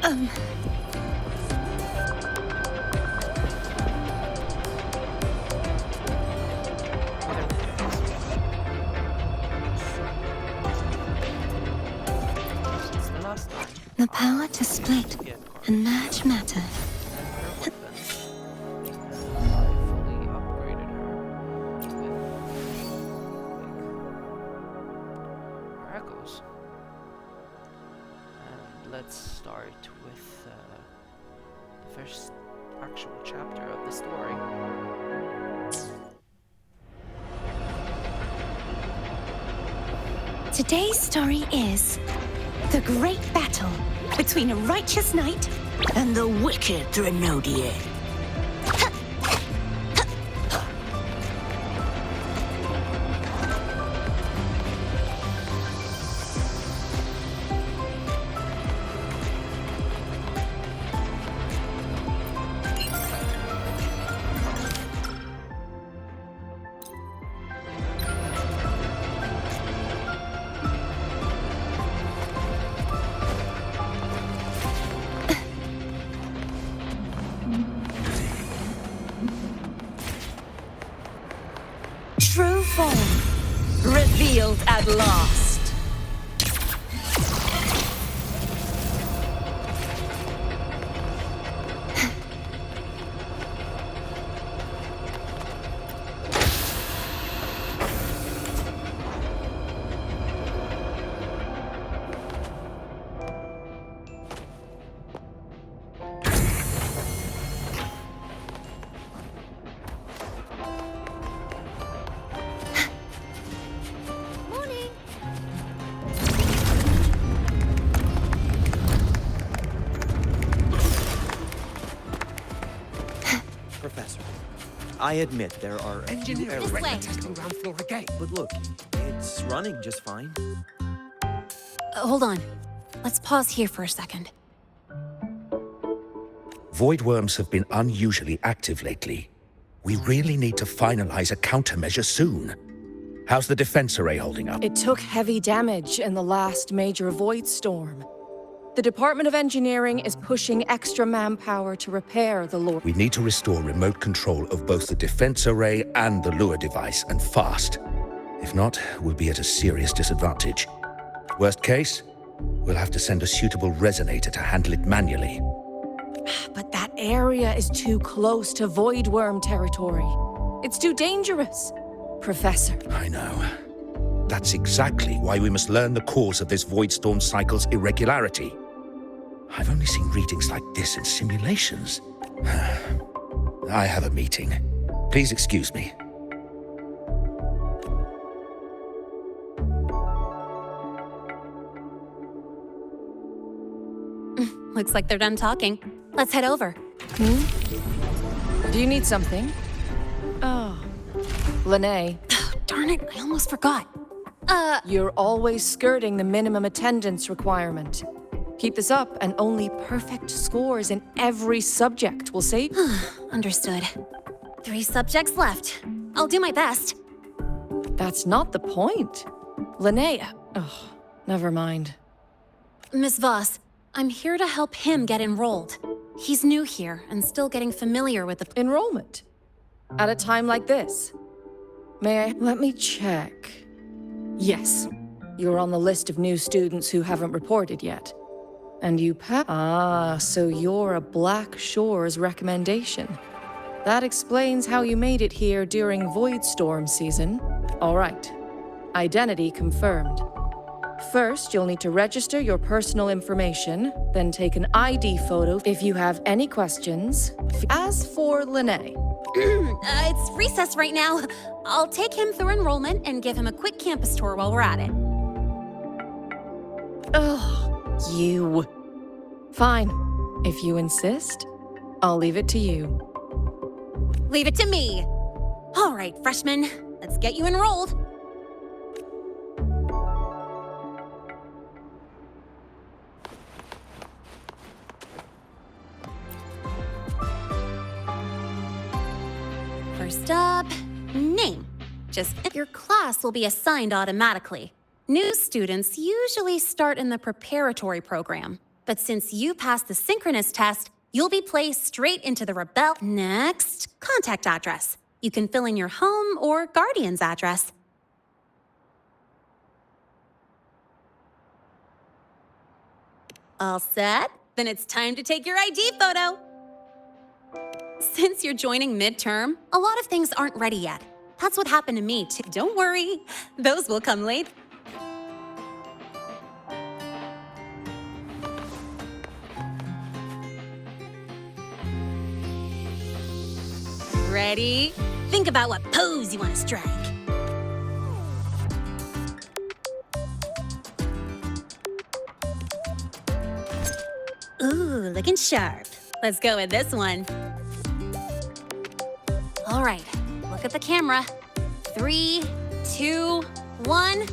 The power to split and merge matter. Let's start with the first actual chapter of the story. Today's story is the great battle between a righteous knight and the wicked Threnodian. true form Revealed at last. Professor, I admit there are a few errors. This way. Testing ground floor again. But look, it's running just fine. Hold on. Let's pause here for a second. Void worms have been unusually active lately. We really need to finalize a countermeasure soon. How's the defense array holding up? It took heavy damage in the last major void storm. The Department of Engineering is pushing extra manpower to repair the lure. We need to restore remote control of both the defense array and the lure device, and fast. If not, we'll be at a serious disadvantage. Worst case, we'll have to send a suitable resonator to handle it manually. But that area is too close to void worm territory. It's too dangerous, Professor. I know. That's exactly why we must learn the cause of this void storm cycle's irregularity. I've only seen readings like this in simulations. I have a meeting. Please excuse me. Looks like they're done talking. Let's head over. Do you need something? Oh, Lene. Darn it, I almost forgot. You're always skirting the minimum attendance requirement. Keep this up, and only perfect scores in every subject will save. Understood. 3 subjects left. I'll do my best. That's not the point. Linnea. Oh, never mind. Miss Voss, I'm here to help him get enrolled. He's new here and still getting familiar with the... Enrollment? At a time like this? May I? Let me check. Yes. You're on the list of new students who haven't reported yet. And you so you're a Black Shores recommendation. That explains how you made it here during Void Storm season. All right. Identity confirmed. First, you'll need to register your personal information, then take an ID photo if you have any questions. As for Lene... it's recess right now. I'll take him through enrollment and give him a quick campus tour while we're at it. Ugh, you. Fine. If you insist, I'll leave it to you. Leave it to me. All right, freshman, let's get you enrolled. First up, name. Just your class will be assigned automatically. New students usually start in the preparatory program, But since you passed the synchronous test, you'll be placed straight into the Rebel. Next, contact address. You can fill in your home or guardian's address. All set? Then it's time to take your ID photo. Since you're joining midterm, a lot of things aren't ready yet. That's what happened to me, too. Don't worry, those will come late. Ready? Think about what pose you want to strike. Ooh, looking sharp. Let's go with this one. All right, look at the camera. 3, 2, 1.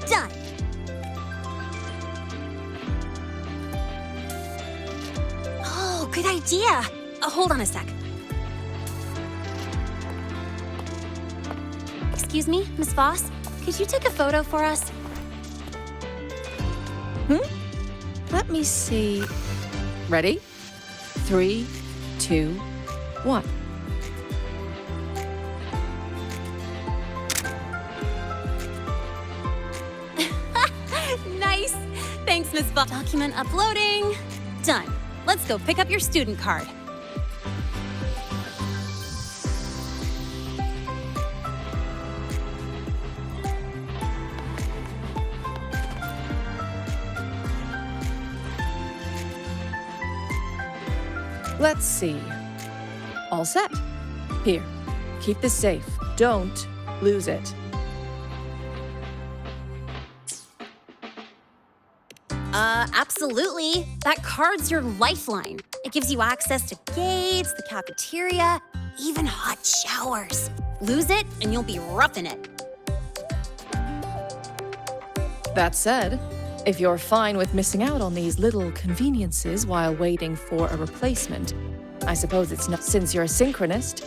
Done. Oh, good idea. Hold on a sec. Excuse me, Miss Voss? Could you take a photo for us? Let me see. Ready? 3, 2, 1. Nice. Thanks, Miss Voss. Document uploading. Done. Let's go pick up your student card. Let's see. All set. Here, keep this safe. Don't lose it. Absolutely. That card's your lifeline. It gives you access to gates, the cafeteria, even hot showers. Lose it, and you'll be roughing it. That said, if you're fine with missing out on these little conveniences while waiting for a replacement, I suppose it's not. Since you're a synchronist,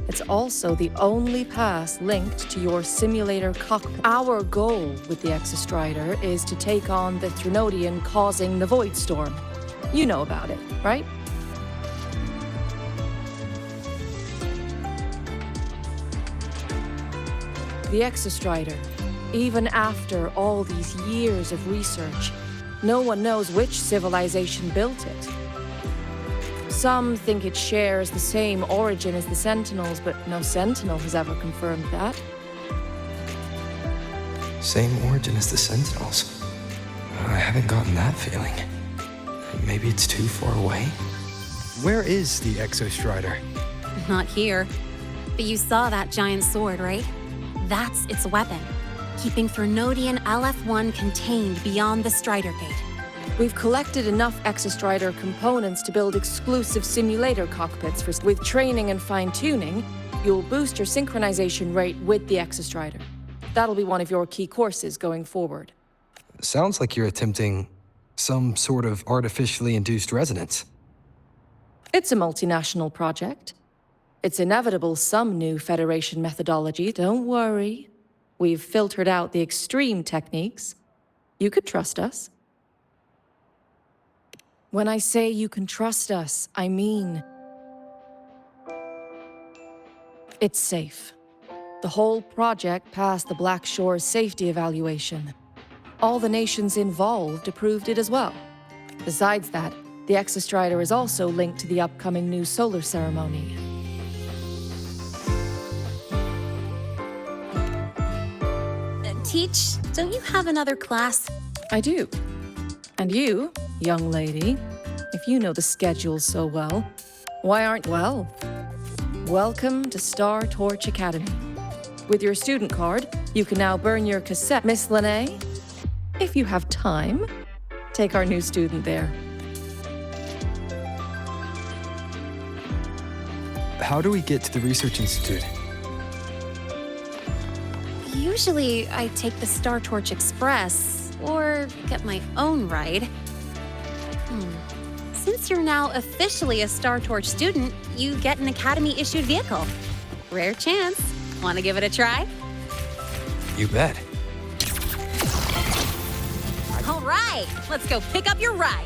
it's also the only pass linked to your simulator cockpit. Our goal with the Exostrider is to take on the Threnodian causing the Void Storm. You know about it, right? The Exostrider. Even after all these years of research, no one knows which civilization built it. Some think it shares the same origin as the Sentinels, but no Sentinel has ever confirmed that. Same origin as the Sentinels. I haven't gotten that feeling. Maybe it's too far away? Where is the Exostrider? Not here. But you saw that giant sword, right? That's its weapon, keeping Threnodian LF1 contained beyond the Strider Gate. We've collected enough Exostrider components to build exclusive simulator cockpits. With training and fine-tuning, you'll boost your synchronization rate with the Exostrider. That'll be one of your key courses going forward. Sounds like you're attempting some sort of artificially induced resonance. It's a multinational project. It's inevitable some new Federation methodology. Don't worry. We've filtered out the extreme techniques. You could trust us. When I say you can trust us, I mean it's safe. The whole project passed the Black Shore's safety evaluation. All the nations involved approved it as well. Besides that, the Exostrider is also linked to the upcoming new solar ceremony. Teach, don't you have another class? I do. And you, young lady, if you know the schedule so well, why aren't well? Welcome to Star Torch Academy. With your student card, you can now burn your cassette. Miss Lene, if you have time, take our new student there. How do we get to the Research Institute? Usually, I take the Star Torch Express, or get my own ride. Since you're now officially a Star Torch student, you get an Academy-issued vehicle. Rare chance. Want to give it a try? You bet. All right, let's go pick up your ride.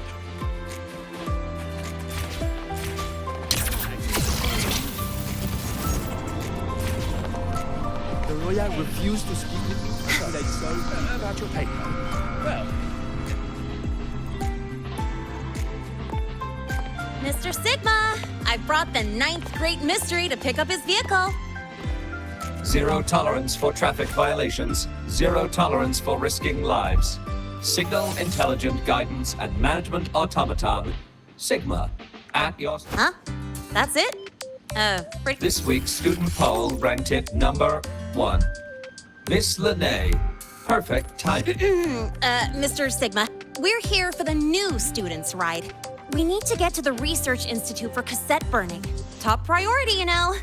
The Royale refused to speak with me. Should I so about your paper? Well, Mr. Sigma, I brought the 9th Great Mystery to pick up his vehicle. Zero tolerance for traffic violations. Zero tolerance for risking lives. Signal Intelligent Guidance and Management Automaton. Sigma. At your... Huh? That's it? This week's student poll ranked it number 1. Miss Lene. Perfect timing. Mr. Sigma, we're here for the new students' ride. We need to get to the Research Institute for cassette burning. Top priority, you know.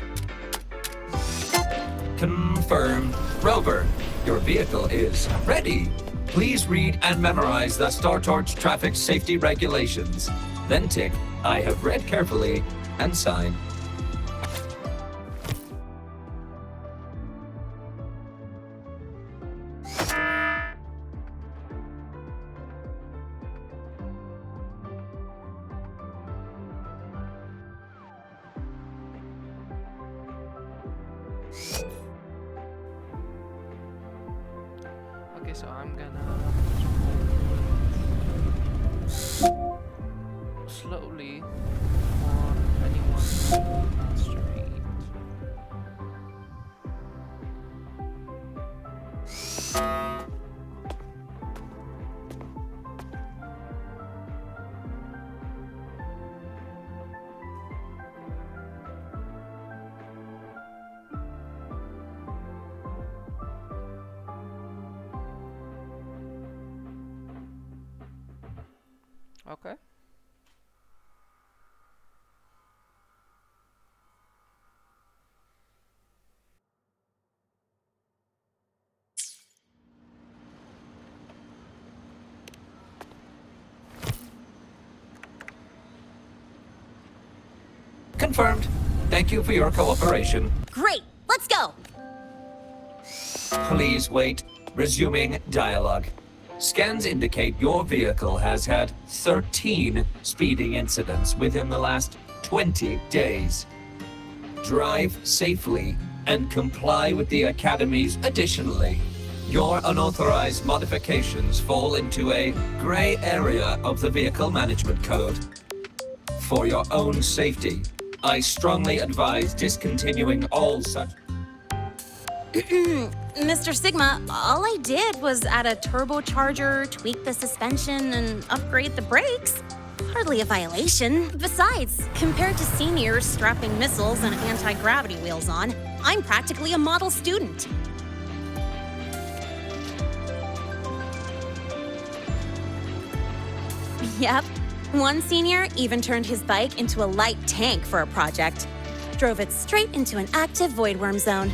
Confirmed. Rover, your vehicle is ready. Please read and memorize the StarTorch traffic safety regulations. Then tick, I have read carefully, and sign. Okay, so I'm gonna slowly on anyone on the street. Okay. Confirmed. Thank you for your cooperation. Great, let's go. Please wait. Resuming dialogue. Scans indicate your vehicle has had 13 speeding incidents within the last 20 days. Drive safely and comply with the Academy's. Additionally, your unauthorized modifications fall into a gray area of the Vehicle Management Code. For your own safety, I strongly advise discontinuing all such... Mr. Sigma, all I did was add a turbocharger, tweak the suspension, and upgrade the brakes. Hardly a violation. Besides, compared to seniors strapping missiles and anti-gravity wheels on, I'm practically a model student. Yep. One senior even turned his bike into a light tank for a project. Drove it straight into an active voidworm zone.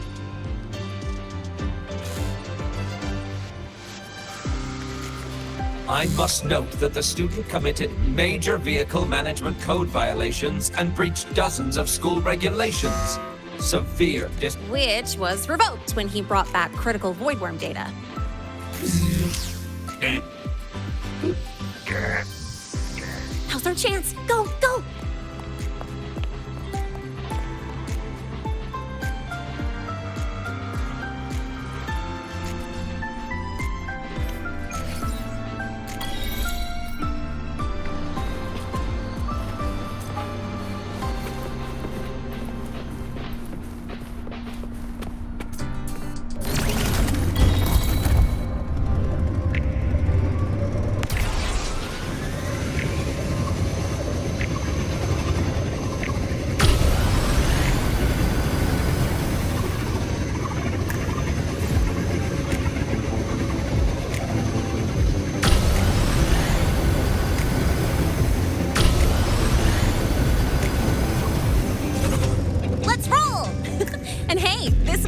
I must note that the student committed major vehicle management code violations and breached dozens of school regulations. Severe Which was revoked when he brought back critical voidworm data. Now's our chance. Go, go!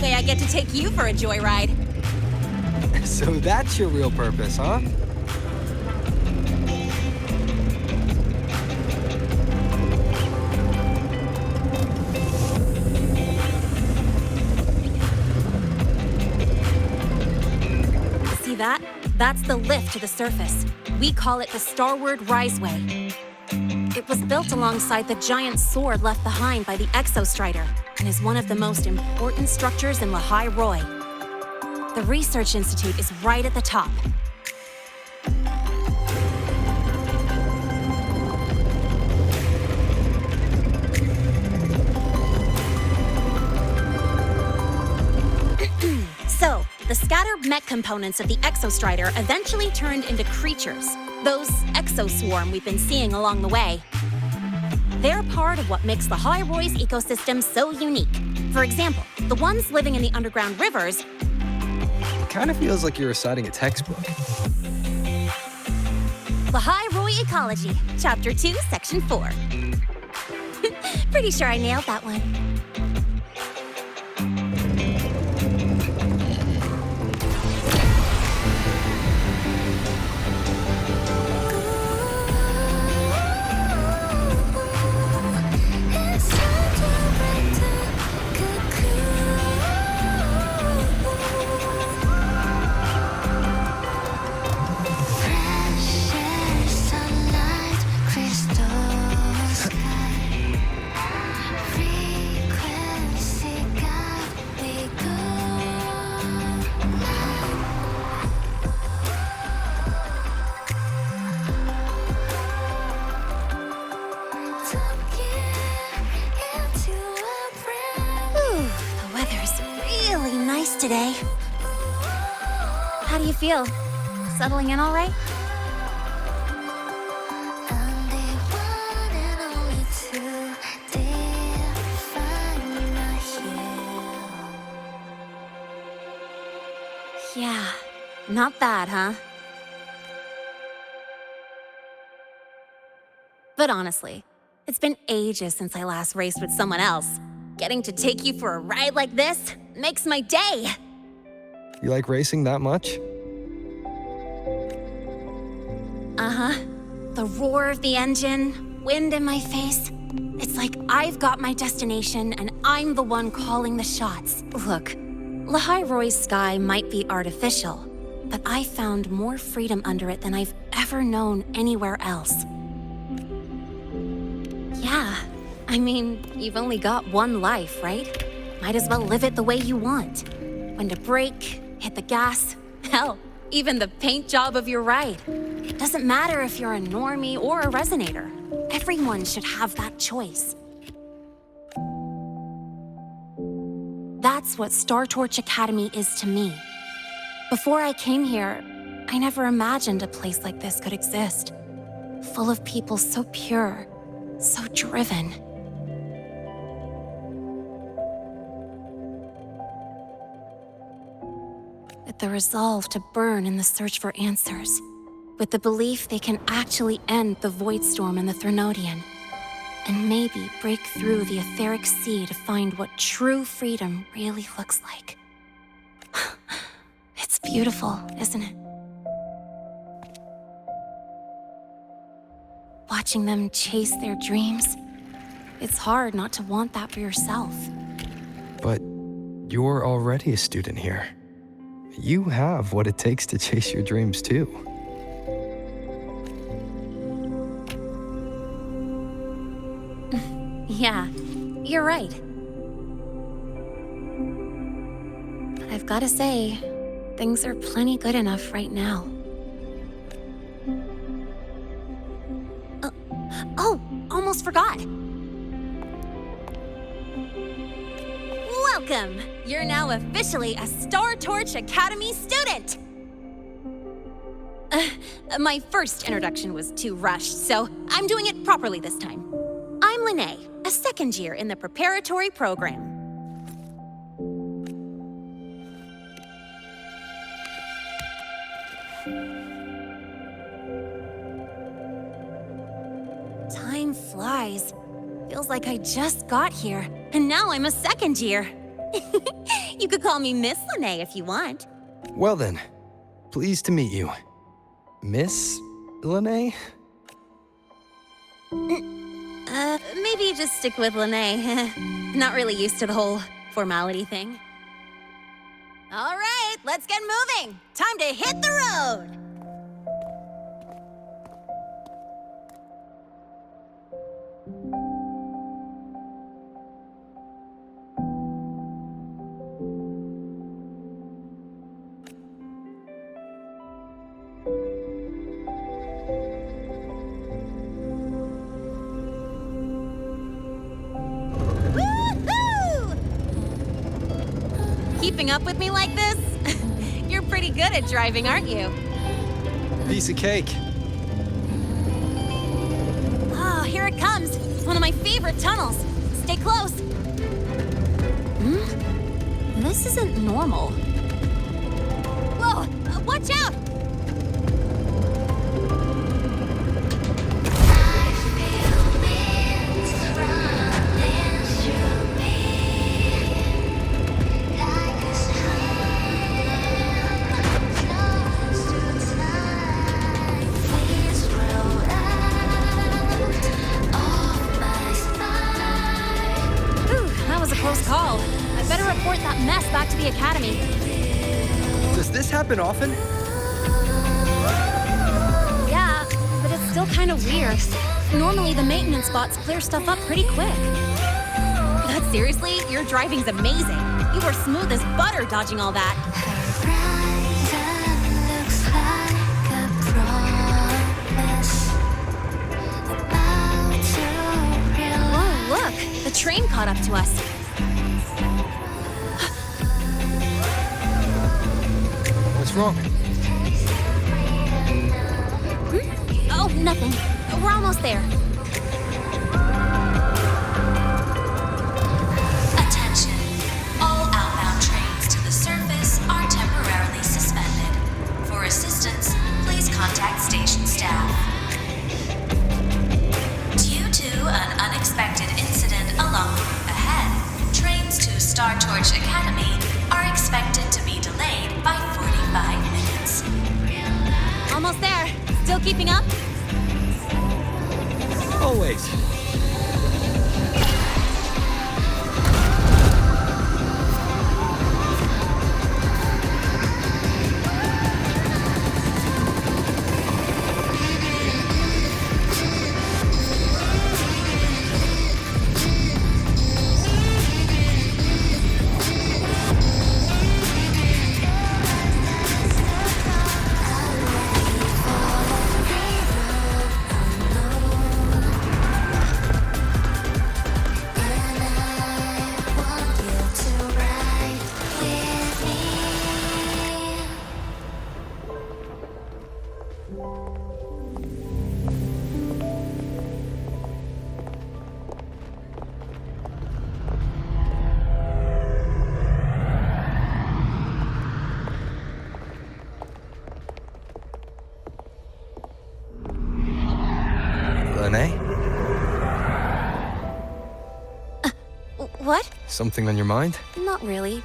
I get to take you for a joyride. So that's your real purpose, huh? See that? That's the lift to the surface. We call it the Starward Riseway. It was built alongside the giant sword left behind by the Exostrider and is one of the most important structures in lahai-roi. The Research Institute is right at the top. So, the scattered mech components of the Exostrider eventually turned into creatures, those exoswarm we've been seeing along the way. They're part of what makes the lahai-roi's ecosystem so unique. For example, the ones living in the underground rivers. Kind of feels like you're reciting a textbook. Lahai-roi Ecology, Chapter 2, Section 4. Pretty sure I nailed that one. Today. How do you feel? Settling in all right? Yeah, not bad, huh? But honestly, it's been ages since I last raced with someone else. Getting to take you for a ride like this makes my day. You like racing that much? Uh-huh. The roar of the engine, wind in my face. It's like I've got my destination and I'm the one calling the shots. Look, lahai-roi's sky might be artificial, but I found more freedom under it than I've ever known anywhere else. Yeah, I mean, you've only got one life, right? Might as well live it the way you want. When to brake, hit the gas, hell, even the paint job of your ride. It doesn't matter if you're a normie or a resonator. Everyone should have that choice. That's what Star Torch Academy is to me. Before I came here, I never imagined a place like this could exist. Full of people so pure, so driven. With the resolve to burn in the search for answers. With the belief they can actually end the Void Storm and the Threnodian. And maybe break through the etheric sea to find what true freedom really looks like. It's beautiful, isn't it? Watching them chase their dreams. It's hard not to want that for yourself. But you're already a student here. You have what it takes to chase your dreams, too. Yeah, you're right. But I've gotta say, things are plenty good enough right now. Oh, almost forgot. Welcome! You're now officially a Star Torch Academy student! My first introduction was too rushed, so I'm doing it properly this time. I'm Lene, a second year in the preparatory program. Time flies. Feels like I just got here, and now I'm a second year. You could call me Miss Lene if you want. Well then, pleased to meet you. Miss Lene? Maybe just stick with Lene. Not really used to the whole formality thing. All right, let's get moving. Time to hit the road. keeping up with me like this? You're pretty good at driving, aren't you? Piece of cake. Oh, here it comes. One of my favorite tunnels. Stay close. This isn't normal. Whoa! Watch out! Close call. I better report that mess back to the academy. Does this happen often? Yeah, but it's still kind of weird. Normally the maintenance bots clear stuff up pretty quick. But seriously, your driving's amazing. You were smooth as butter dodging all that. Whoa, look! The train caught up to us. What's wrong? Oh, nothing. We're almost there. Attention. All outbound trains to the surface are temporarily suspended. For assistance, please contact station staff. Due to an unexpected incident along the route ahead, trains to Star Torch Academy are expected to be delayed by 45 minutes. Almost there. Still keeping up? Always. What? Something on your mind? Not really.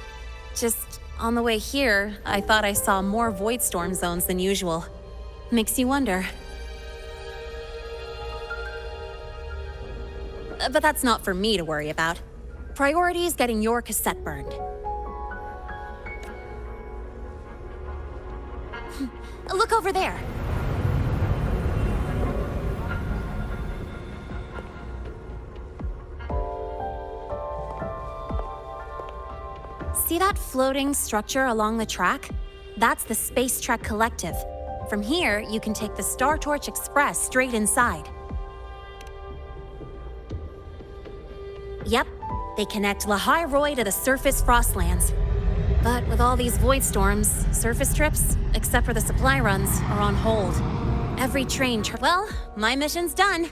Just on the way here, I thought I saw more void storm zones than usual. Makes you wonder. But that's not for me to worry about. Priority is getting your cassette burned. Look over there. See that floating structure along the track? That's the Space Trek Collective. From here, you can take the Star Torch Express straight inside. Yep, they connect lahai-roi to the surface Frostlands. But with all these void storms, surface trips, except for the supply runs, are on hold. Every train well, my mission's done.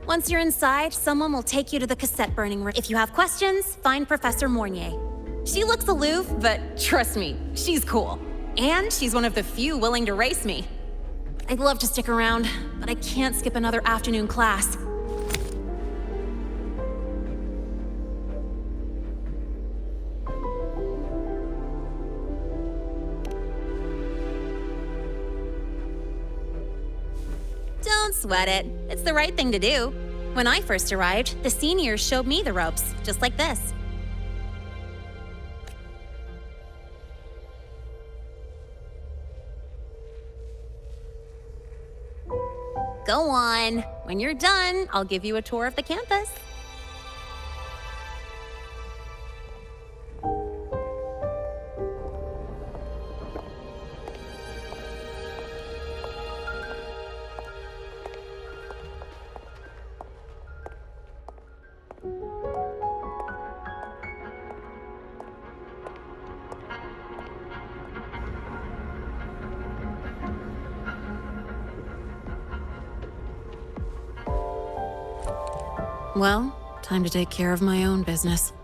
Once you're inside, someone will take you to the cassette burning room. If you have questions, find Professor Mornier. She looks aloof, but trust me, she's cool. And she's one of the few willing to race me. I'd love to stick around, but I can't skip another afternoon class. Don't sweat it. It's the right thing to do. When I first arrived, the seniors showed me the ropes, just like this. Go on. When you're done, I'll give you a tour of the campus. Well, time to take care of my own business.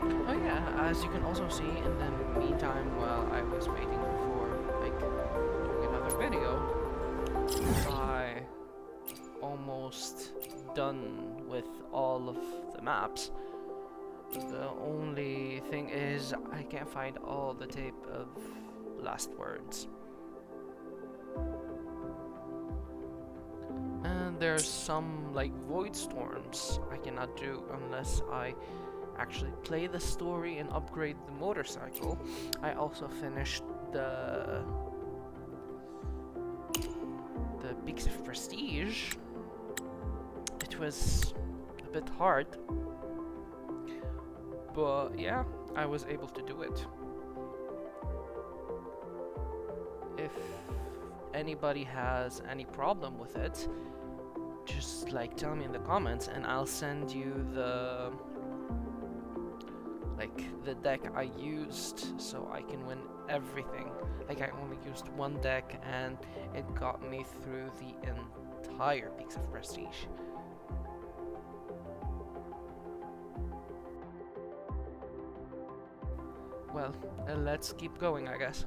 Oh yeah, as you can also see in the meantime while I was waiting for like doing another video, I almost done with all of the maps. The only thing is I can't find all the tape of last words. And there's some like void storms I cannot do unless I actually play the story and upgrade the motorcycle. I also finished the Peaks of Prestige. It was a bit hard, but yeah, I was able to do it. If anybody has any problem with it, just like tell me in the comments and I'll send you the deck I used so I can win everything. Like I only used one deck and it got me through the entire Peaks of Prestige. Well, let's keep going, I guess.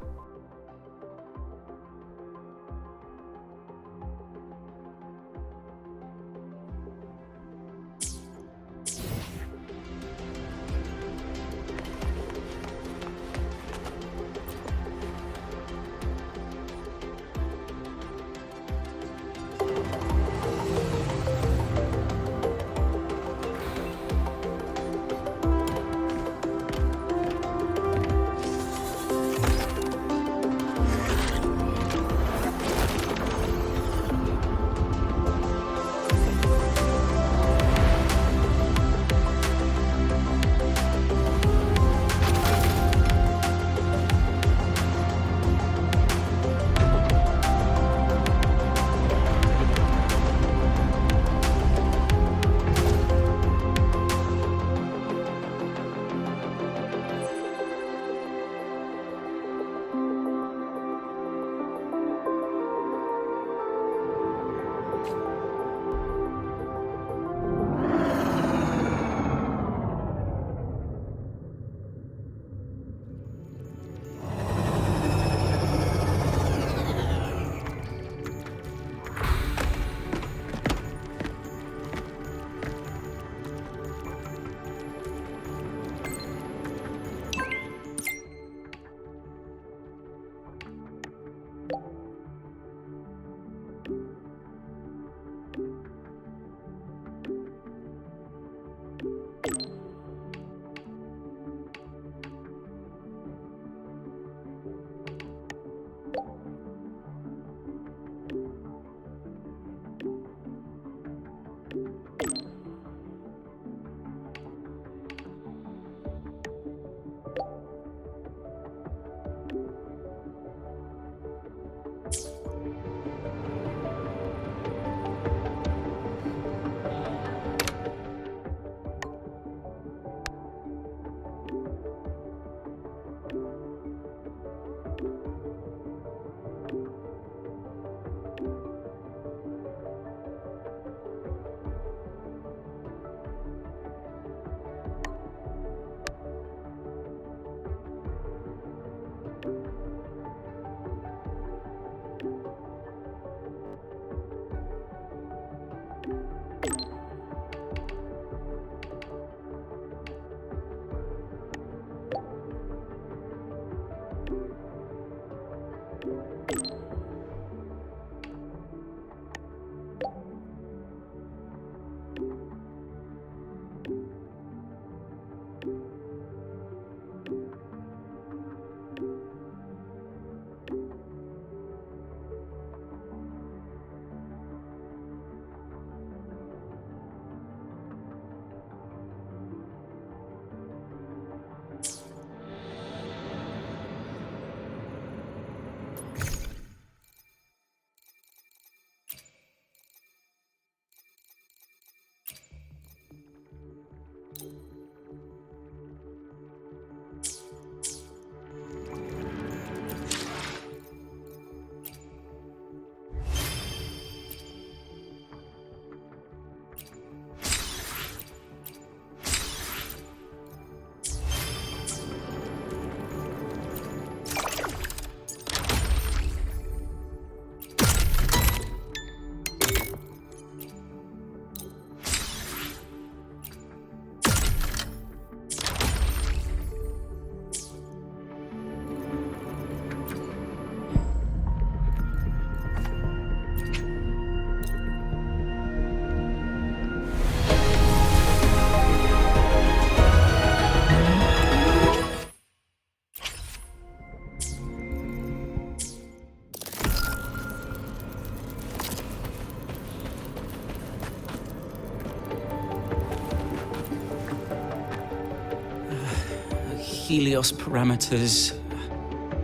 Helios parameters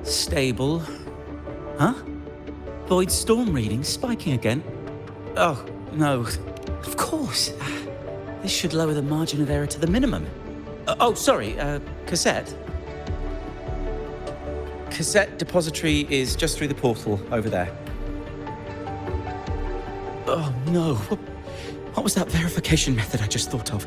stable. Huh? Void storm readings spiking again? Oh, no. Of course. This should lower the margin of error to the minimum. Oh, sorry, cassette. Cassette depository is just through the portal over there. Oh, no. What was that verification method I just thought of?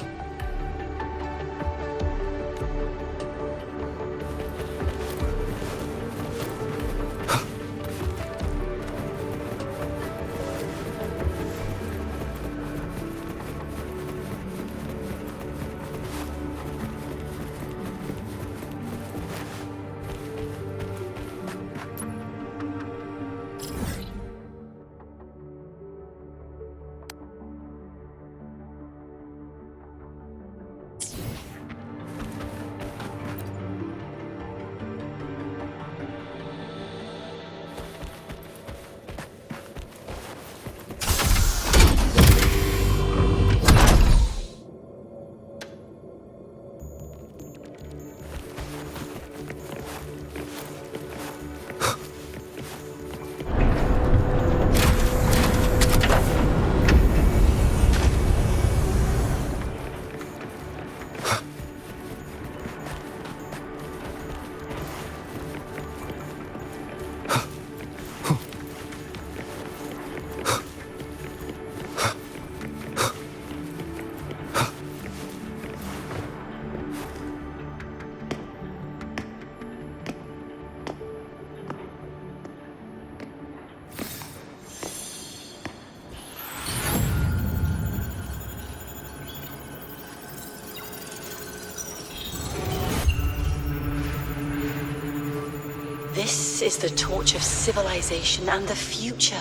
This is the torch of civilization and the future.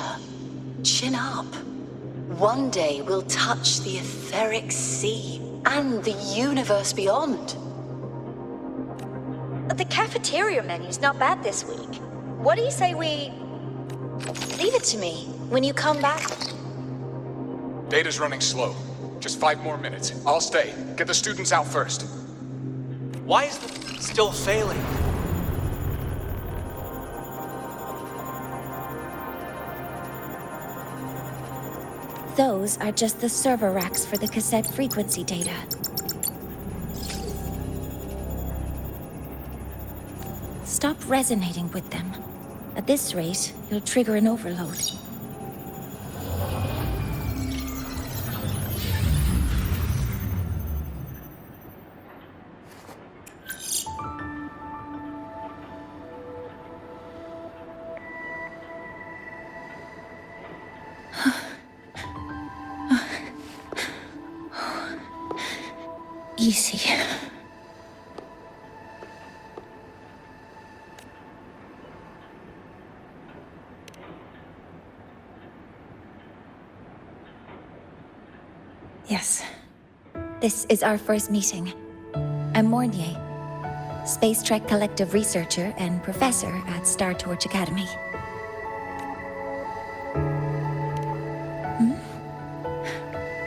Chin up. One day we'll touch the etheric sea and the universe beyond. The cafeteria menu's not bad this week. What do you say we... leave it to me when you come back? Data's running slow. Just 5 more minutes. I'll stay. Get the students out first. Why is the still failing? Those are just the server racks for the cassette frequency data. Stop resonating with them. At this rate, you'll trigger an overload. Easy. Yes. This is our first meeting. I'm Mornier, Space Trek Collective researcher and professor at Star Torch Academy.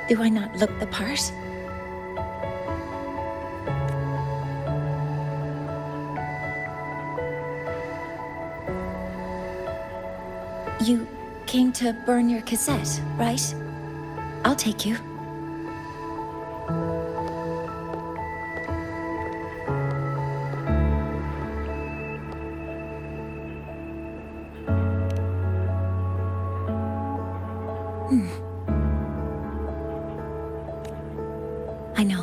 Do I not look the part? You came to burn your cassette, right? I'll take you. I know.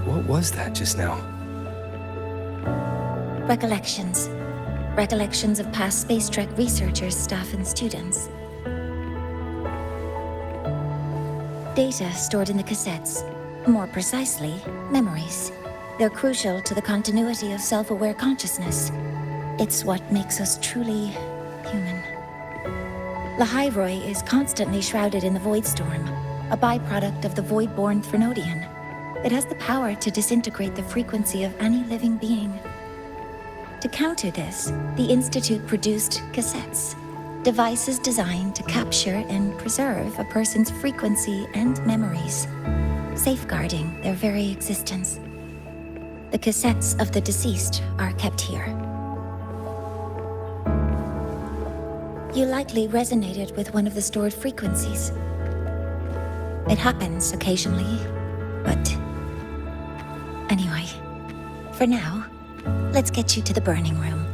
What was that just now? Recollections. Recollections of past Space Trek researchers, staff, and students. Data stored in the cassettes. More precisely, memories. They're crucial to the continuity of self-aware consciousness. It's what makes us truly human. Lahai-roi is constantly shrouded in the Void Storm, a byproduct of the Void-born Threnodian. It has the power to disintegrate the frequency of any living being. To counter this, the Institute produced cassettes. Devices designed to capture and preserve a person's frequency and memories, safeguarding their very existence. The cassettes of the deceased are kept here. You likely resonated with one of the stored frequencies. It happens occasionally, but... Anyway, for now, let's get you to the burning room.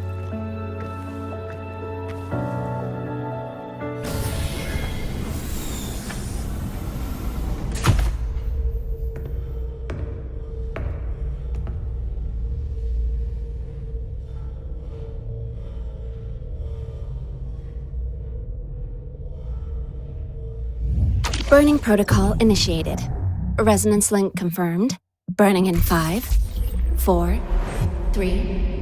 Burning protocol initiated. Resonance link confirmed. Burning in 5, 4, 3...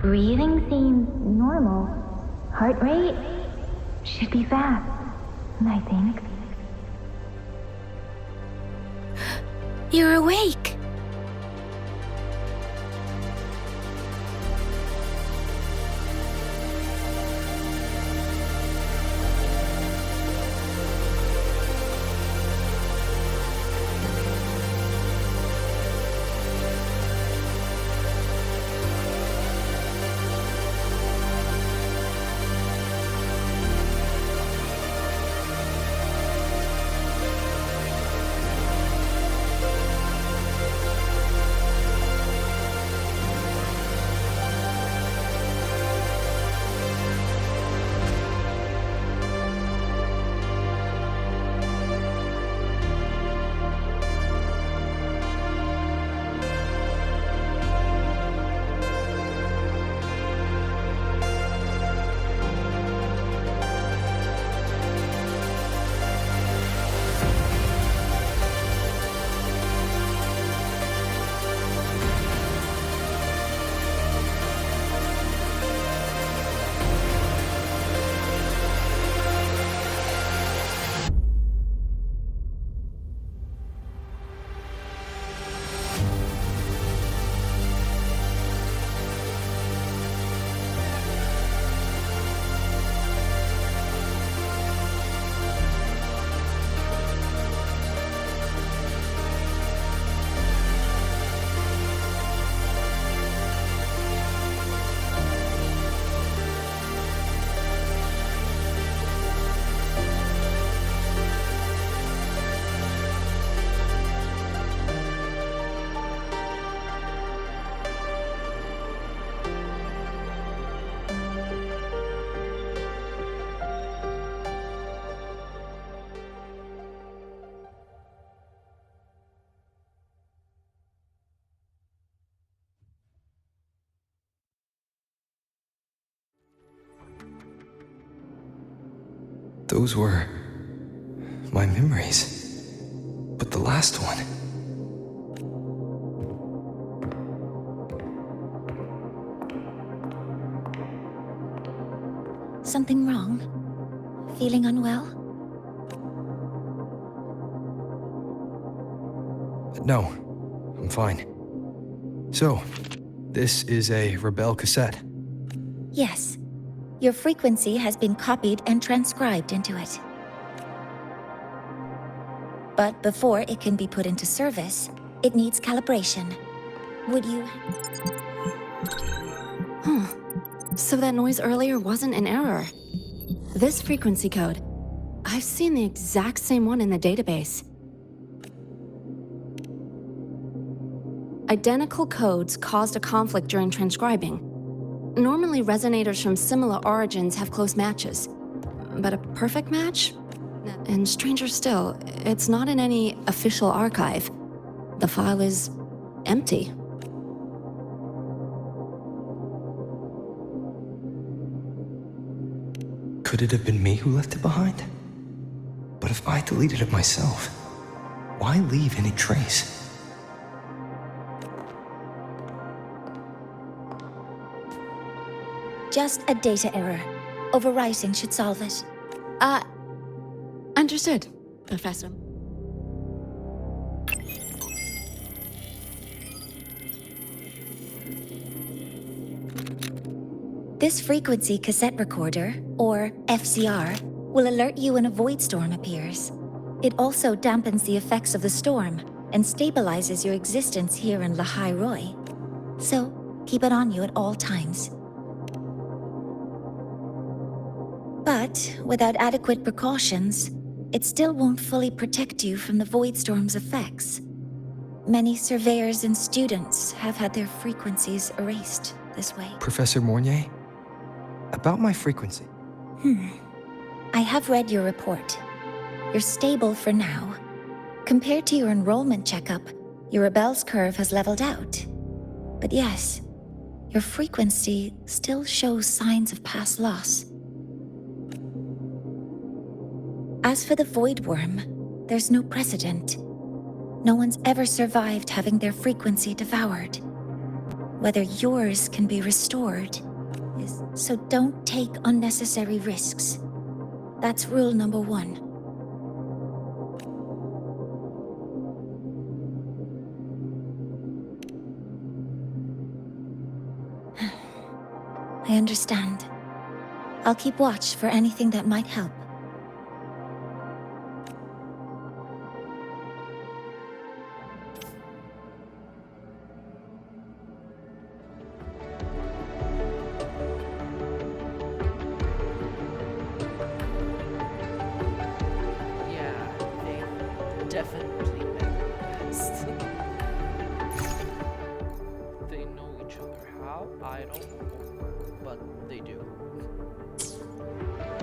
Breathing seems normal. Heart rate should be fast, I think. You're awake. Those were my memories. But the last one... Something wrong? Feeling unwell? No, I'm fine. So, this is a Rebel cassette. Yes. Your frequency has been copied and transcribed into it. But before it can be put into service, it needs calibration. Would you... Huh. So that noise earlier wasn't an error. This frequency code, I've seen the exact same one in the database. Identical codes caused a conflict during transcribing. Normally, resonators from similar origins have close matches. But a perfect match? And stranger still, it's not in any official archive. The file is empty. Could it have been me who left it behind? But if I deleted it myself, why leave any trace? Just a data error. Overwriting should solve it. Understood, Professor. This frequency cassette recorder, or FCR, will alert you when a void storm appears. It also dampens the effects of the storm and stabilizes your existence here in lahai-roi. So, keep it on you at all times. But without adequate precautions, it still won't fully protect you from the void storm's effects. Many surveyors and students have had their frequencies erased this way. Professor Mornier? About my frequency. I have read your report. You're stable for now. Compared to your enrollment checkup, your rebel's curve has leveled out. But yes, your frequency still shows signs of past loss. As for the void worm, there's no precedent. No one's ever survived having their frequency devoured. Whether yours can be restored so don't take unnecessary risks. That's rule number 1. I understand. I'll keep watch for anything that might help. Definitely best. They know each other. How? I don't know. But they do. Yeah.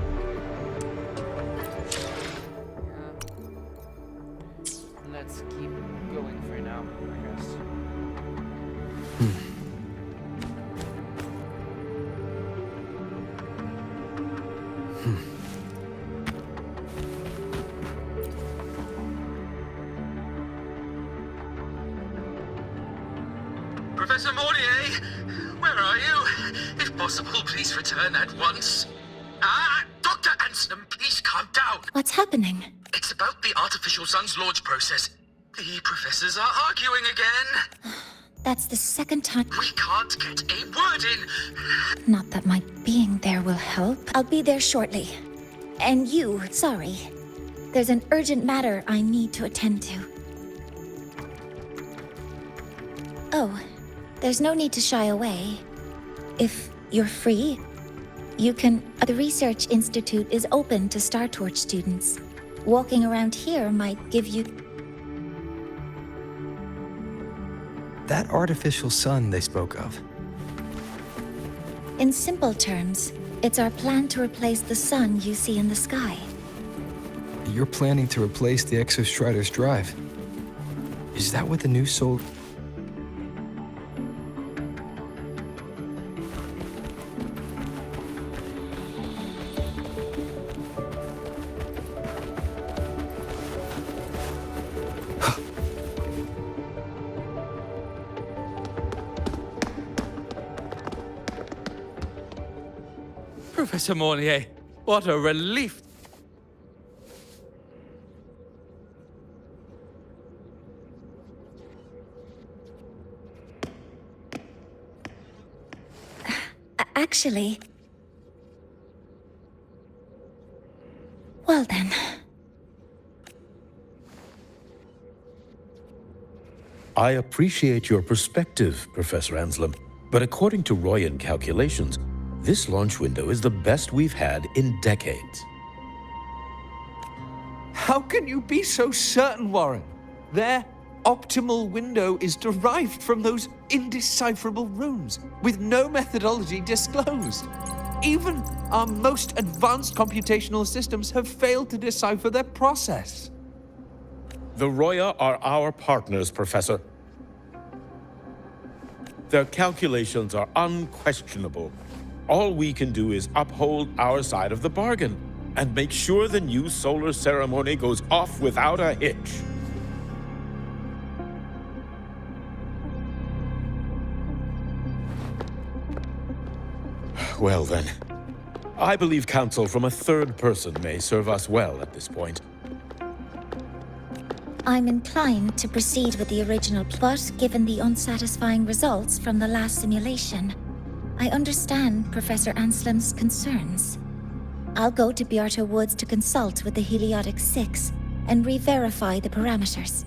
Let's keep going for now, I guess. Professor Mornier, where are you? If possible, please return at once. Dr. Anselm, please calm down. What's happening? It's about the artificial sun's launch process. The professors are arguing again. That's the second time. We can't get a word in. Not that my being there will help. I'll be there shortly. And you, sorry. There's an urgent matter I need to attend to. Oh, there's no need to shy away. If you're free, you can... The Research Institute is open to Star Torch students. Walking around here might give you... That artificial sun they spoke of. In simple terms, it's our plan to replace the sun you see in the sky. You're planning to replace the Exostrider's drive. Is that what the new soul... Professor Mornier, what a relief! Actually... Well then... I appreciate your perspective, Professor Anselm, but according to Royan calculations, this launch window is the best we've had in decades. How can you be so certain, Warren? Their optimal window is derived from those indecipherable runes, with no methodology disclosed. Even our most advanced computational systems have failed to decipher their process. The Roya are our partners, Professor. Their calculations are unquestionable. All we can do is uphold our side of the bargain and make sure the new solar ceremony goes off without a hitch. Well then, I believe counsel from a third person may serve us well at this point. I'm inclined to proceed with the original plot given the unsatisfying results from the last simulation. I understand Professor Anselm's concerns. I'll go to Beata Woods to consult with the Heliotic 6 and re-verify the parameters.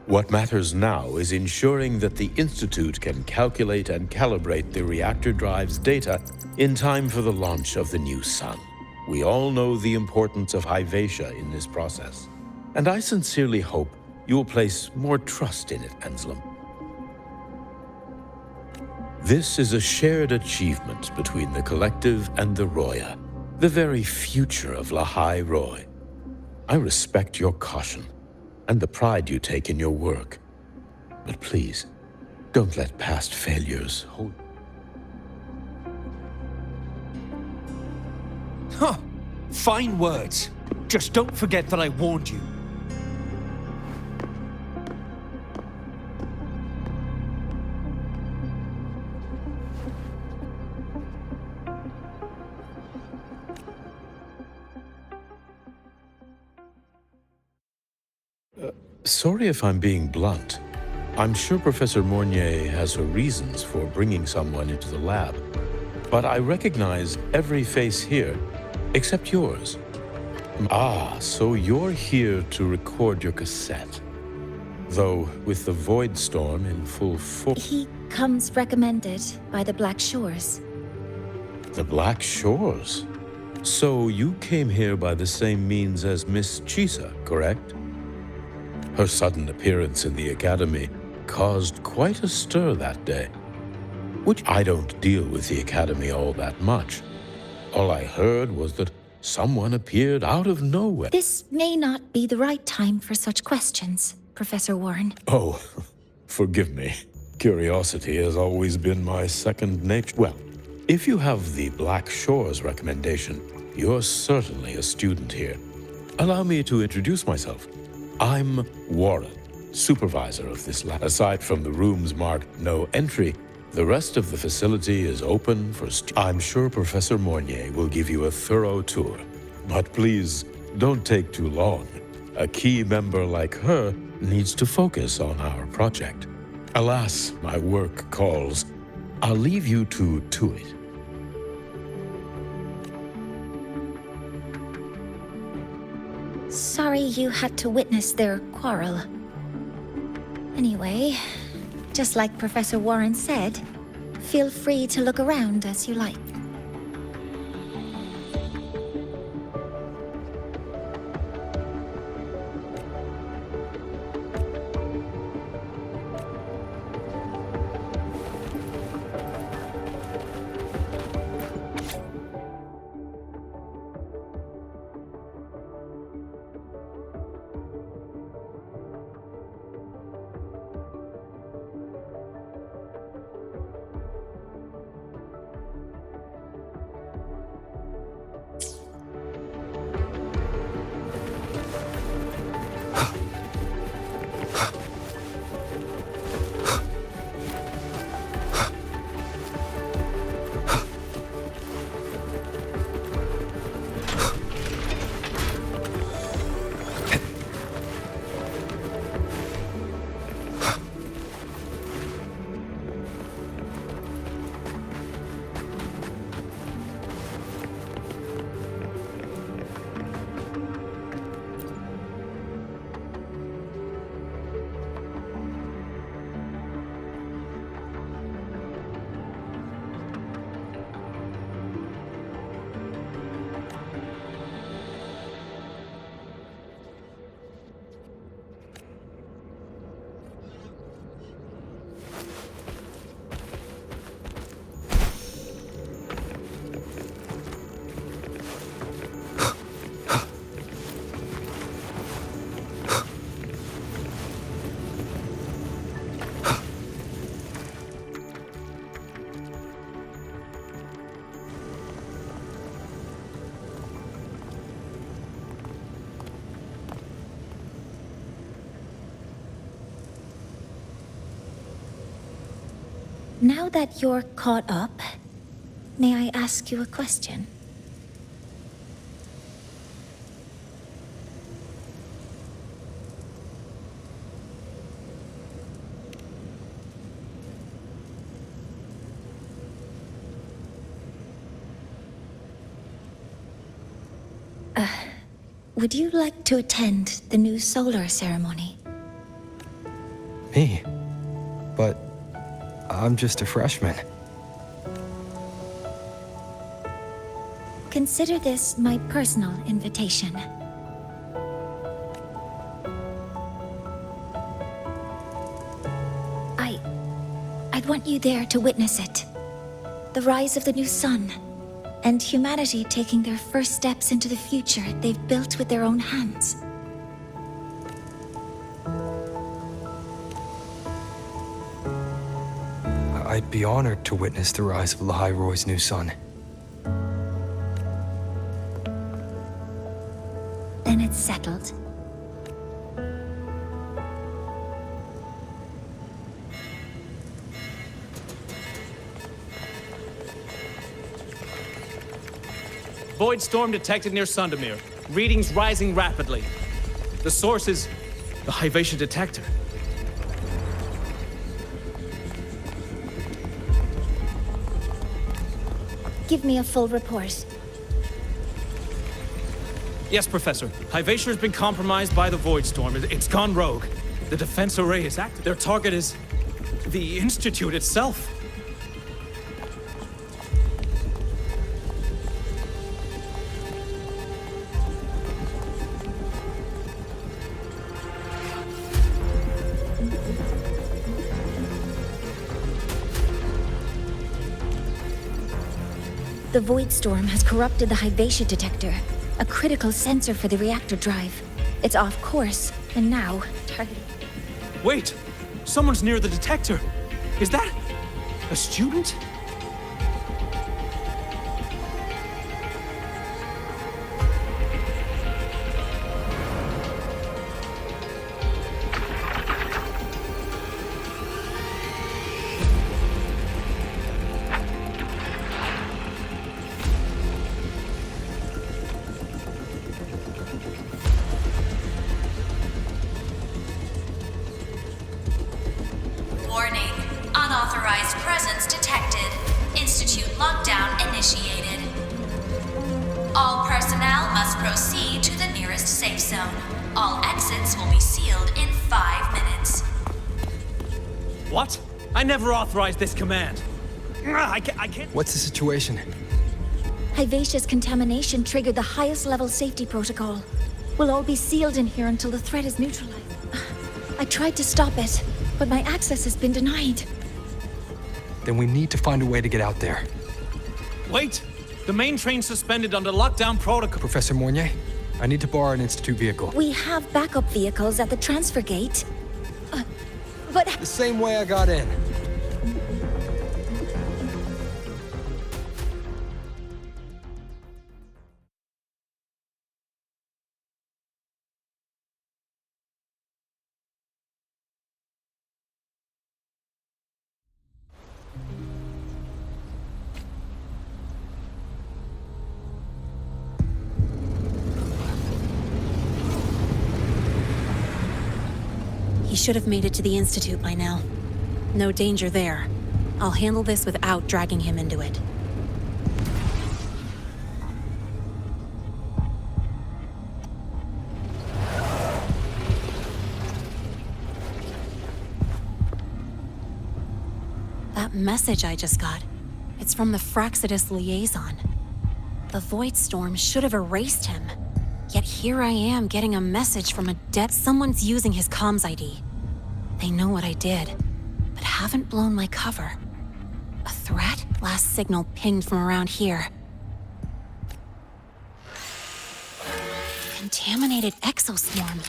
What matters now is ensuring that the Institute can calculate and calibrate the reactor drive's data in time for the launch of the new sun. We all know the importance of Hyvatia in this process, and I sincerely hope you will place more trust in it, Anselm. This is a shared achievement between the Collective and the Roya, the very future of lahai-roi. I respect your caution and the pride you take in your work. But please, don't let past failures hold. Huh. Fine words. Just don't forget that I warned you. Sorry if I'm being blunt. I'm sure Professor Mornier has her reasons for bringing someone into the lab. But I recognize every face here, except yours. Ah, so you're here to record your cassette. Though, with the Void Storm in full force... He comes recommended by the Black Shores. The Black Shores? So you came here by the same means as Miss Chisa, correct? Her sudden appearance in the Academy caused quite a stir that day. Which I don't deal with the Academy all that much. All I heard was that someone appeared out of nowhere. This may not be the right time for such questions, Professor Warren. Oh, forgive me. Curiosity has always been my second nature. Well, if you have the Black Shores recommendation, you're certainly a student here. Allow me to introduce myself. I'm Warren, supervisor of this lab. Aside from the rooms marked no entry, the rest of the facility is open for I'm sure Professor Mornier will give you a thorough tour. But please, don't take too long. A key member like her needs to focus on our project. Alas, my work calls. I'll leave you to it. Sorry you had to witness their quarrel. Anyway, just like Professor Warren said, feel free to look around as you like. Now that you're caught up, may I ask you a question? Would you like to attend the new solar ceremony? Me? But I'm just a freshman. Consider this my personal invitation. I'd want you there to witness it. The rise of the new sun, and humanity taking their first steps into the future they've built with their own hands. I'd be honored to witness the rise of lahai-roi's new sun. Then it's settled. Void storm detected near Sundermere. Readings rising rapidly. The source is the Hivatia detector. Give me a full report. Yes, Professor. Hivatia has been compromised by the Void Storm. It's gone rogue. The defense array is active. Their target is the Institute itself. The Void Storm has corrupted the Hivatia detector, a critical sensor for the reactor drive. It's off course, and now targeting. Wait! Someone's near the detector! Is that a student? Warning. Unauthorized presence detected. Institute lockdown initiated. All personnel must proceed to the nearest safe zone. All exits will be sealed in 5 minutes. What? I never authorized this command. I can't... What's the situation? Hivatia's contamination triggered the highest level safety protocol. We'll all be sealed in here until the threat is neutralized. I tried to stop it, but my access has been denied. Then we need to find a way to get out there. Wait! The main train's suspended under lockdown protocol. Professor Mornier, I need to borrow an Institute vehicle. We have backup vehicles at the transfer gate. But... The same way I got in. He should have made it to the Institute by now. No danger there. I'll handle this without dragging him into it. That message I just got, it's from the Fraxidus liaison. The Void Storm should have erased him. Yet here I am getting a message from a dead... Someone's using his comms ID. They know what I did, but haven't blown my cover. A threat? Last signal pinged from around here. Contaminated exoswarm.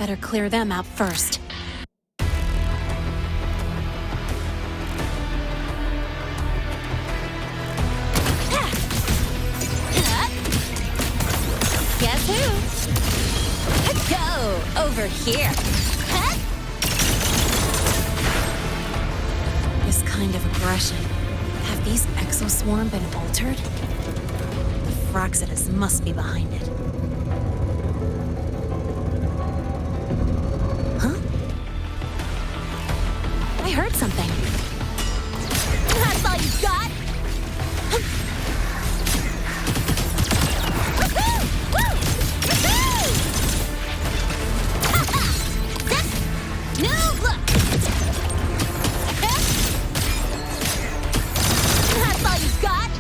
Better clear them out first. Guess who? Go over here. kind of aggression. Have these exoswarm been altered? The Fraxidus must be behind it. Huh? I heard something. That's all you got? Woohoo! Woo! Woohoo! Ha-ha! New look! That's all you got?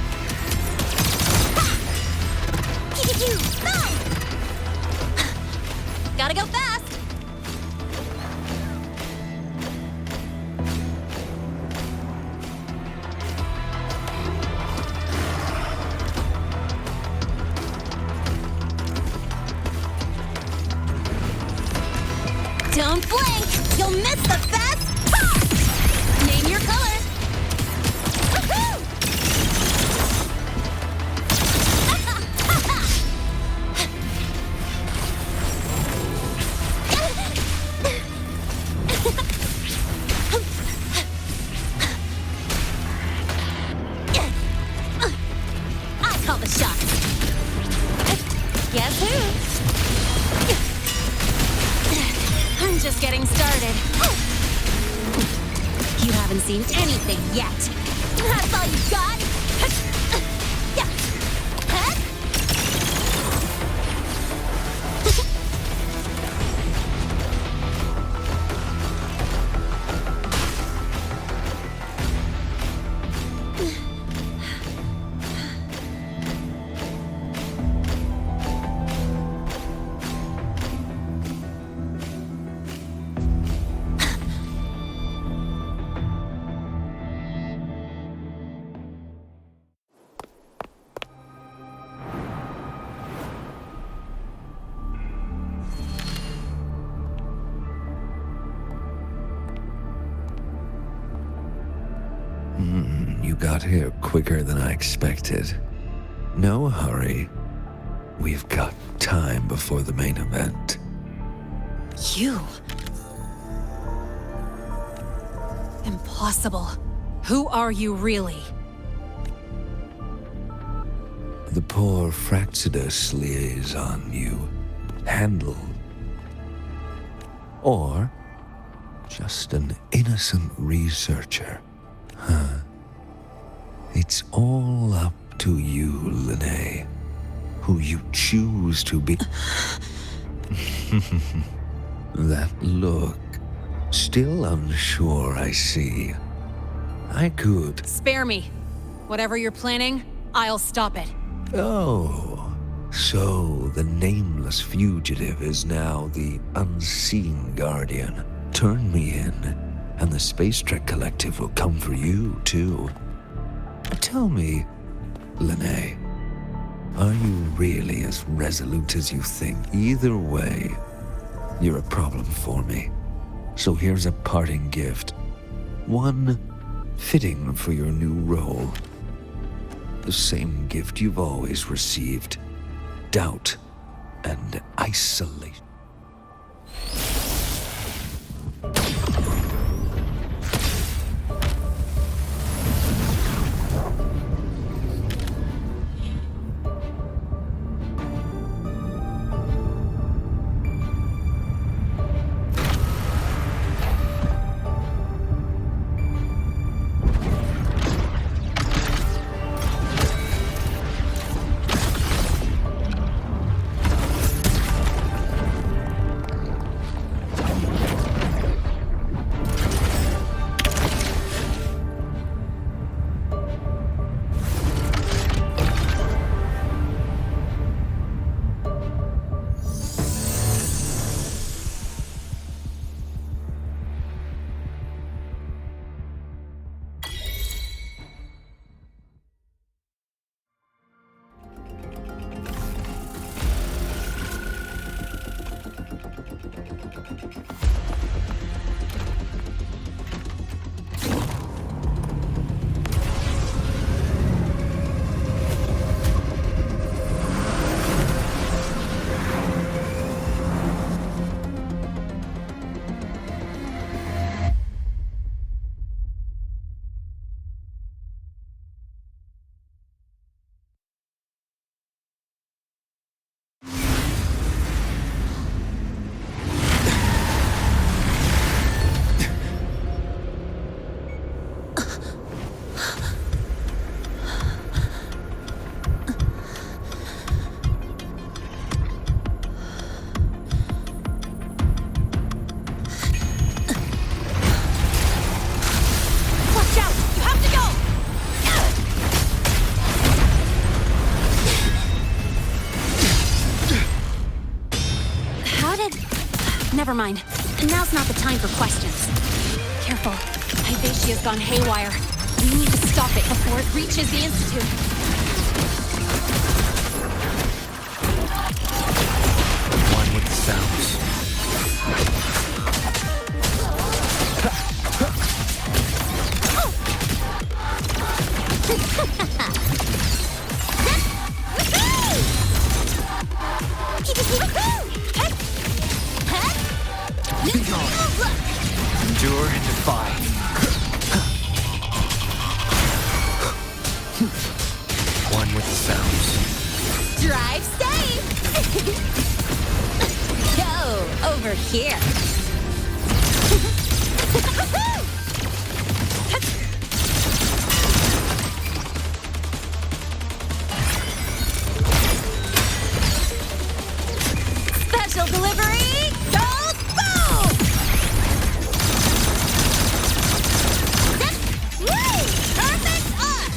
Ha! No! Gotta go fast! Don't blink! You'll miss the best! Ha! Name your color! Woohoo! I call the shots. Guess who? I'm just getting started. You haven't seen anything yet. That's all you got? Yeah. You got here quicker than I expected. No hurry. We've got time before the main event. You? Impossible. Who are you really? The poor Fraxidus liaison you handled. Or just an innocent researcher. Huh. It's all up to you, Lene. Who you choose to be. That look. Still unsure, I see. I could. Spare me. Whatever you're planning, I'll stop it. Oh. So the nameless fugitive is now the unseen guardian. Turn me in, and the Space Trek Collective will come for you, too. Tell me, Lene, are you really as resolute as you think? Either way, you're a problem for me. So here's a parting gift. One fitting for your new role. The same gift you've always received. Doubt and isolation. mind. Now's not the time for questions. Careful. Hyvatia's gone haywire. We need to stop it before it reaches the Institute. One with the sounds. Endure and defy. One with the sounds. Drive safe! Go over here. Special delivery! Go boom! Perfect arc!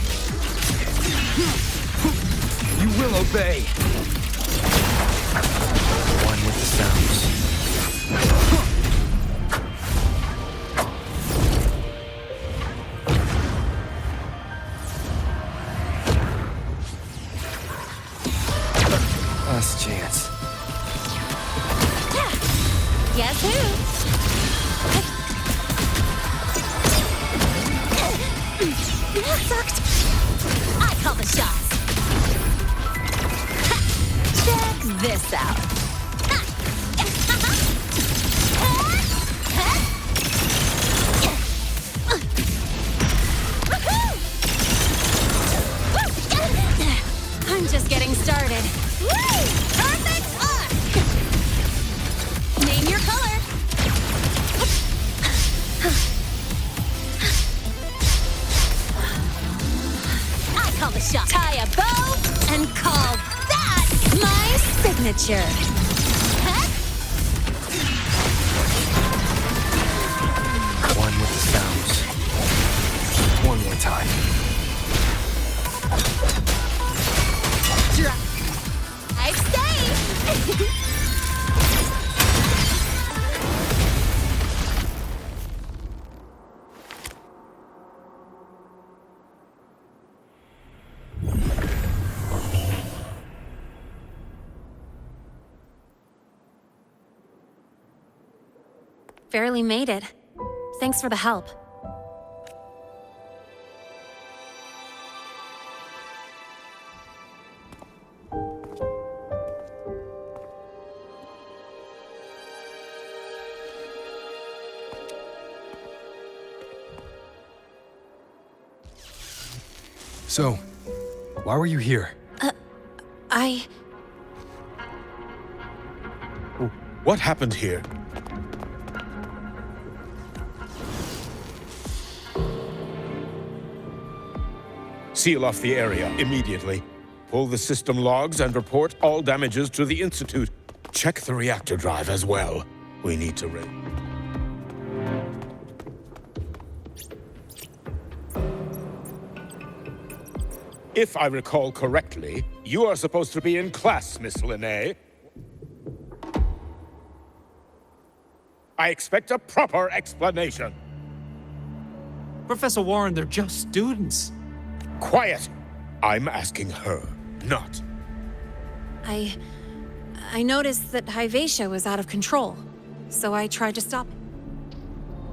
You will obey. One with the sounds. Last chance. Guess who? That sucked. I call the shots. Check this out. I'm just getting started. Perfect arc! Name your color. I call the shot. Tie a bow and call that my signature. One with the sounds. One more time. Drive safe. Barely made it. Thanks for the help. So, why were you here? What happened here? Seal off the area immediately. Pull the system logs and report all damages to the Institute. Check the reactor drive as well. We need to If I recall correctly, you are supposed to be in class, Miss Linnae. I expect a proper explanation. Professor Warren, they're just students. Quiet! I'm asking her, not. I noticed that Hyvatia was out of control, so I tried to stop it.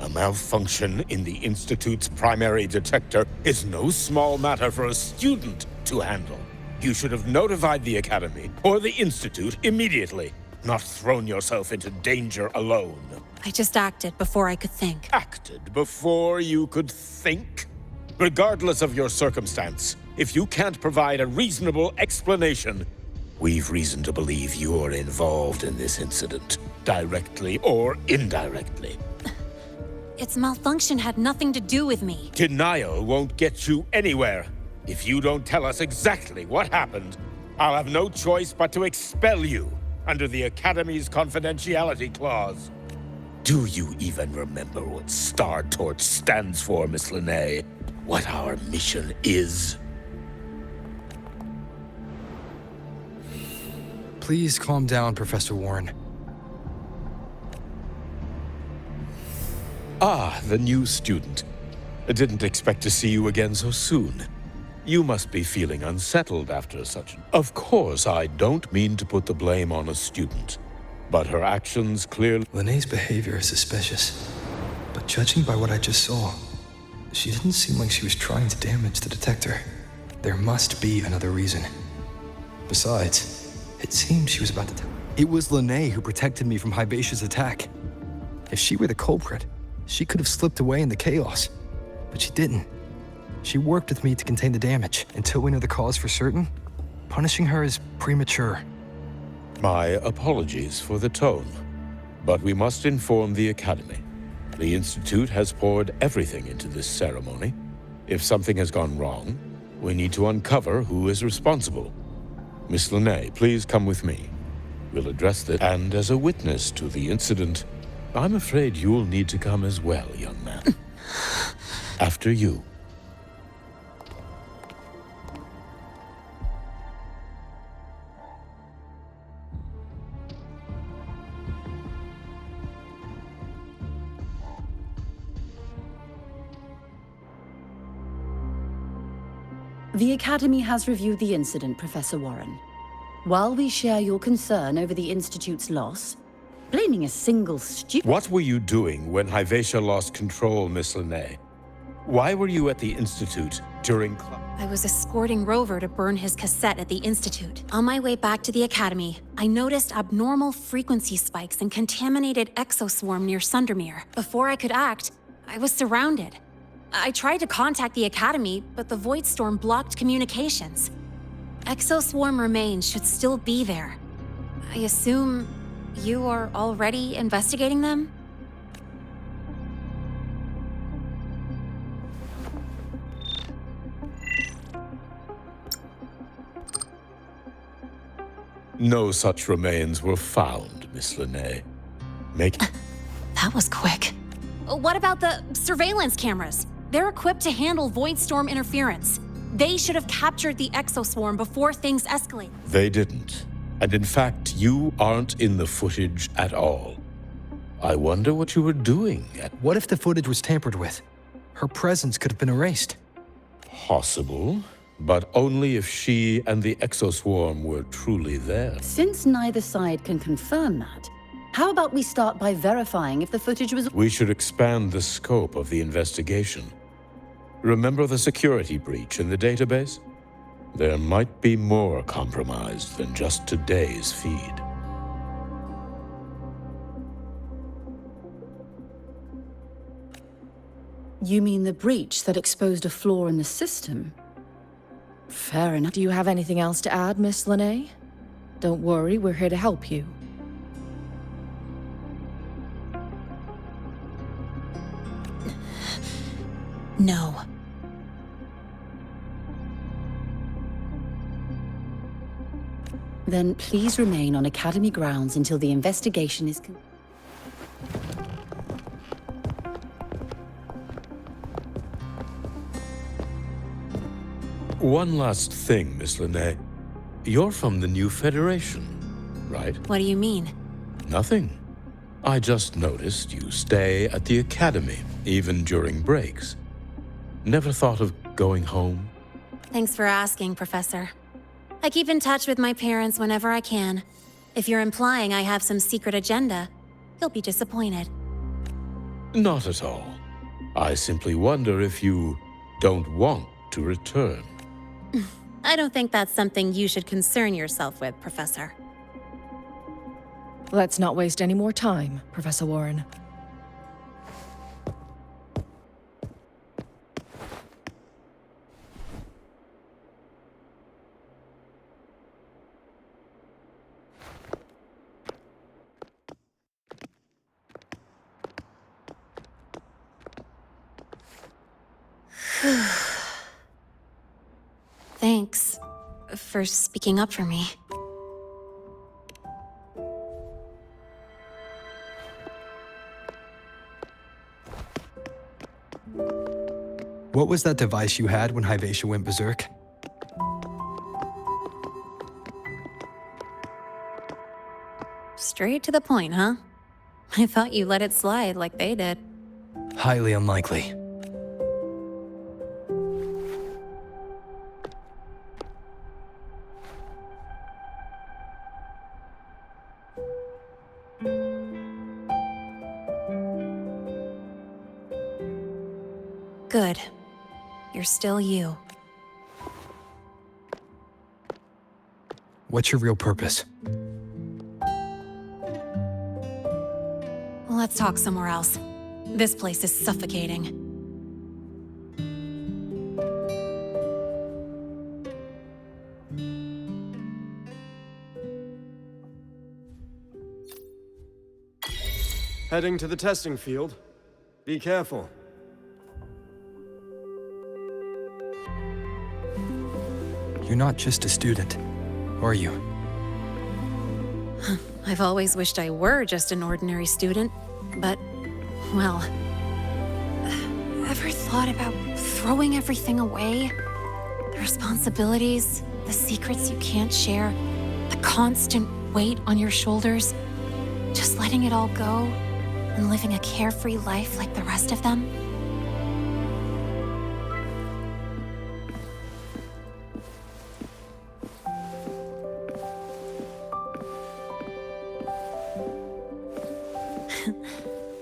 A malfunction in the Institute's primary detector is no small matter for a student to handle. You should have notified the Academy or the Institute immediately, not thrown yourself into danger alone. I just acted before I could think. Acted before you could think? Regardless of your circumstance, if you can't provide a reasonable explanation, we've reason to believe you're involved in this incident, directly or indirectly. Its malfunction had nothing to do with me. Denial won't get you anywhere. If you don't tell us exactly what happened, I'll have no choice but to expel you under the Academy's confidentiality clause. Do you even remember what Star Torch stands for, Miss Linnae? What our mission is? Please calm down, Professor Warren. Ah, the new student. I didn't expect to see you again so soon. You must be feeling unsettled after such... Of course, I don't mean to put the blame on a student, but her actions clearly... Linnea's behavior is suspicious, but judging by what I just saw, she didn't seem like she was trying to damage the detector. There must be another reason. Besides, it seemed she was about to... It was Linnae who protected me from Hibacia's attack. If she were the culprit, she could have slipped away in the chaos. But she didn't. She worked with me to contain the damage. Until we know the cause for certain, punishing her is premature. My apologies for the tone, but we must inform the Academy. The Institute has poured everything into this ceremony. If something has gone wrong, we need to uncover who is responsible. Miss Linnae, please come with me. We'll address this, and as a witness to the incident, I'm afraid you'll need to come as well, young man. After you. The Academy has reviewed the incident, Professor Warren. While we share your concern over the Institute's loss, blaming a single student... What were you doing when Hibacia lost control, Miss Linnae? Why were you at the Institute during class? I was escorting Rover to burn his cassette at the Institute. On my way back to the Academy, I noticed abnormal frequency spikes and contaminated exoswarm near Sundermere. Before I could act, I was surrounded. I tried to contact the Academy, but the Void Storm blocked communications. Exoswarm remains should still be there. I assume you are already investigating them? No such remains were found, Miss Linnae. That was quick. What about the surveillance cameras? They're equipped to handle Void Storm interference. They should have captured the exoswarm before things escalate. They didn't. And in fact, you aren't in the footage at all. I wonder what you were doing at... What if the footage was tampered with? Her presence could have been erased. Possible, but only if she and the exoswarm were truly there. Since neither side can confirm that, how about we start by verifying if the footage was... We should expand the scope of the investigation. Remember the security breach in the database? There might be more compromised than just today's feed. You mean the breach that exposed a flaw in the system? Fair enough. Do you have anything else to add, Miss Linnae? Don't worry, we're here to help you. No. Then please remain on Academy grounds until the investigation is complete. One last thing, Miss Linnae. You're from the new Federation, right? What do you mean? Nothing. I just noticed you stay at the Academy, even during breaks. Never thought of going home? Thanks for asking, Professor. I keep in touch with my parents whenever I can. If you're implying I have some secret agenda, you'll be disappointed. Not at all. I simply wonder if you don't want to return. I don't think that's something you should concern yourself with, Professor. Let's not waste any more time, Professor Warren. Thanks for speaking up for me. What was that device you had when Hibacia went berserk? Straight to the point, huh? I thought you let it slide like they did. Highly unlikely. Good. You're still you. What's your real purpose? Let's talk somewhere else. This place is suffocating. Heading to the testing field. Be careful. You're not just a student, are you? I've always wished I were just an ordinary student, but, well... Ever thought about throwing everything away? The responsibilities, the secrets you can't share, the constant weight on your shoulders? Just letting it all go and living a carefree life like the rest of them?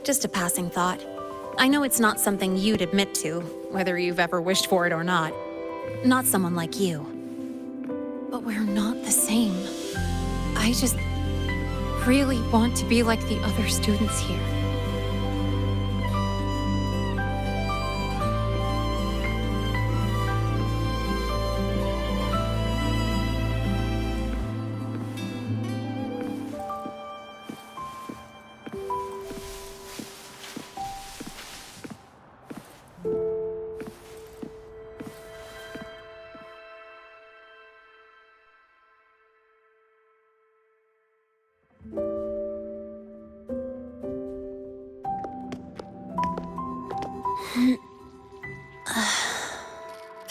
Just a passing thought. I know it's not something you'd admit to, whether you've ever wished for it or not. Not someone like you. But we're not the same. I just really want to be like the other students here.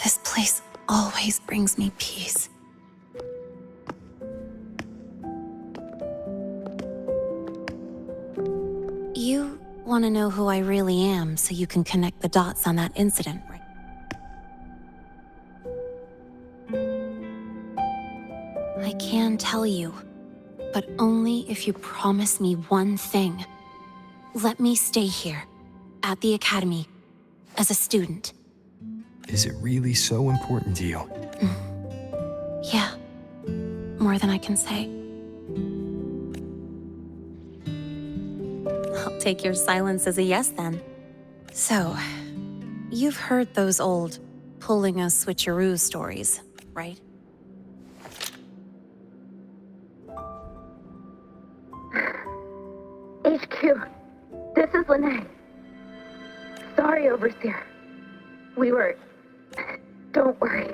This place always brings me peace. You want to know who I really am so you can connect the dots on that incident, right? I can tell you, but only if you promise me one thing. Let me stay here, at the Academy, as a student. Is it really so important to you? Yeah, more than I can say. I'll take your silence as a yes then. So, you've heard those old pulling a switcheroo stories, right? HQ, this is Lene. Sorry, Overseer. Don't worry.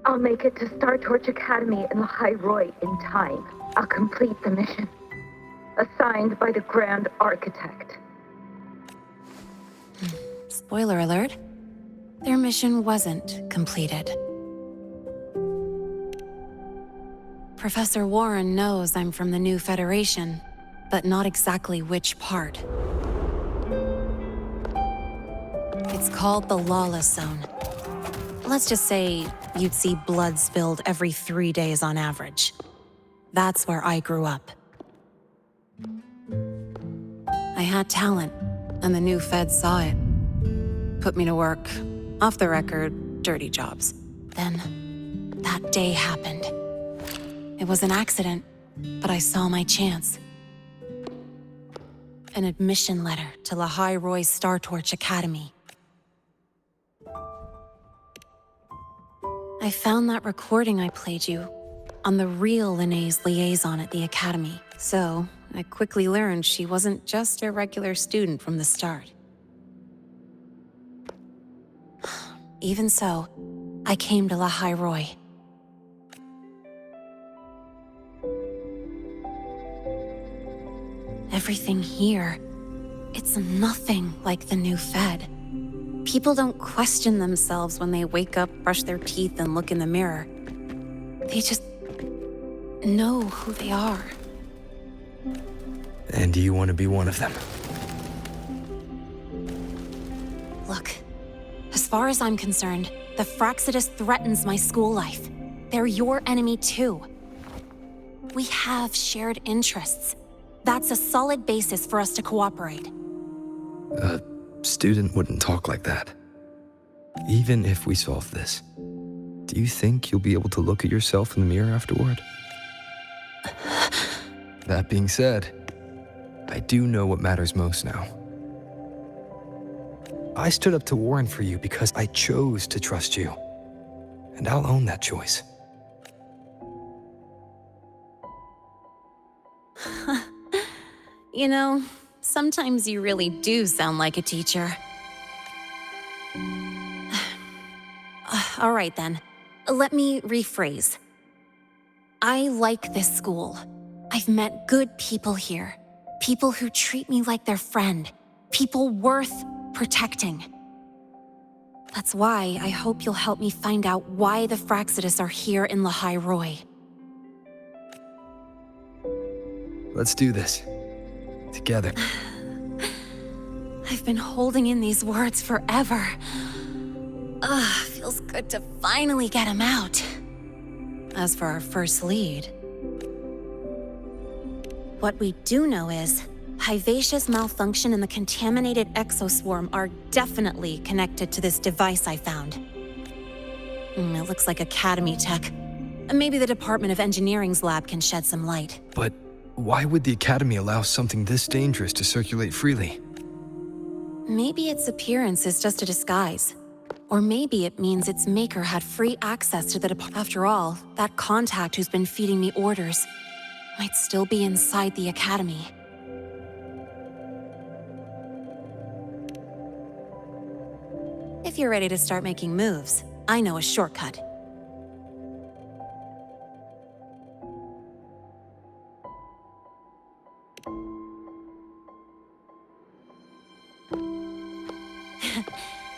I'll make it to Star Torch Academy in lahai-roi in time. I'll complete the mission. Assigned by the Grand Architect. Spoiler alert. Their mission wasn't completed. Professor Warren knows I'm from the new Federation, but not exactly which part. It's called the Lawless Zone. Let's just say you'd see blood spilled every 3 days on average. That's where I grew up. I had talent, and the new feds saw it. Put me to work, off the record, dirty jobs. Then, that day happened. It was an accident, but I saw my chance. An admission letter to lahai-roi's Star Torch Academy. I found that recording I played you on the real Lene's liaison at the Academy, so I quickly learned she wasn't just a regular student from the start. Even so, I came to lahai-roi. Everything here, it's nothing like the new Fed. People don't question themselves when they wake up, brush their teeth, and look in the mirror. They just know who they are. And do you want to be one of them? Look, as far as I'm concerned, the Fraxidus threatens my school life. They're your enemy too. We have shared interests. That's a solid basis for us to cooperate. A student wouldn't talk like that. Even if we solve this, do you think you'll be able to look at yourself in the mirror afterward? That being said, I do know what matters most now. I stood up to Warren for you because I chose to trust you. And I'll own that choice. You know, sometimes you really do sound like a teacher. All right then, let me rephrase. I like this school. I've met good people here. People who treat me like their friend. People worth protecting. That's why I hope you'll help me find out why the Fraxidus are here in lahai-roi. Let's do this. Together. I've been holding in these words forever. Feels good to finally get them out. As for our first lead, what we do know is Hivacia's malfunction and the contaminated exoswarm are definitely connected to this device I found. It looks like Academy tech. Maybe the Department of Engineering's lab can shed some light. But why would the Academy allow something this dangerous to circulate freely? Maybe its appearance is just a disguise. Or maybe it means its maker had free access to the department. After all, that contact who's been feeding me orders might still be inside the Academy. If you're ready to start making moves, I know a shortcut.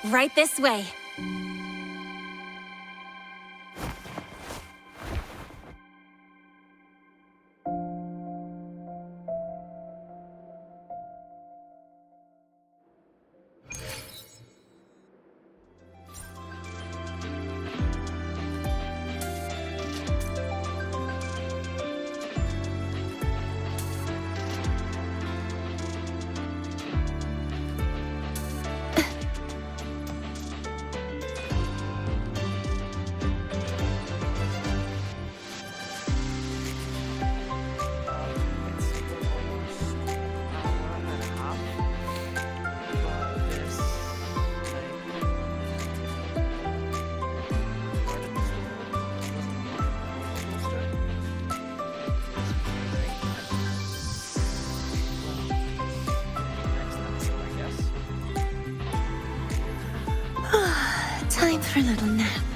Right this way. Time for a little nap.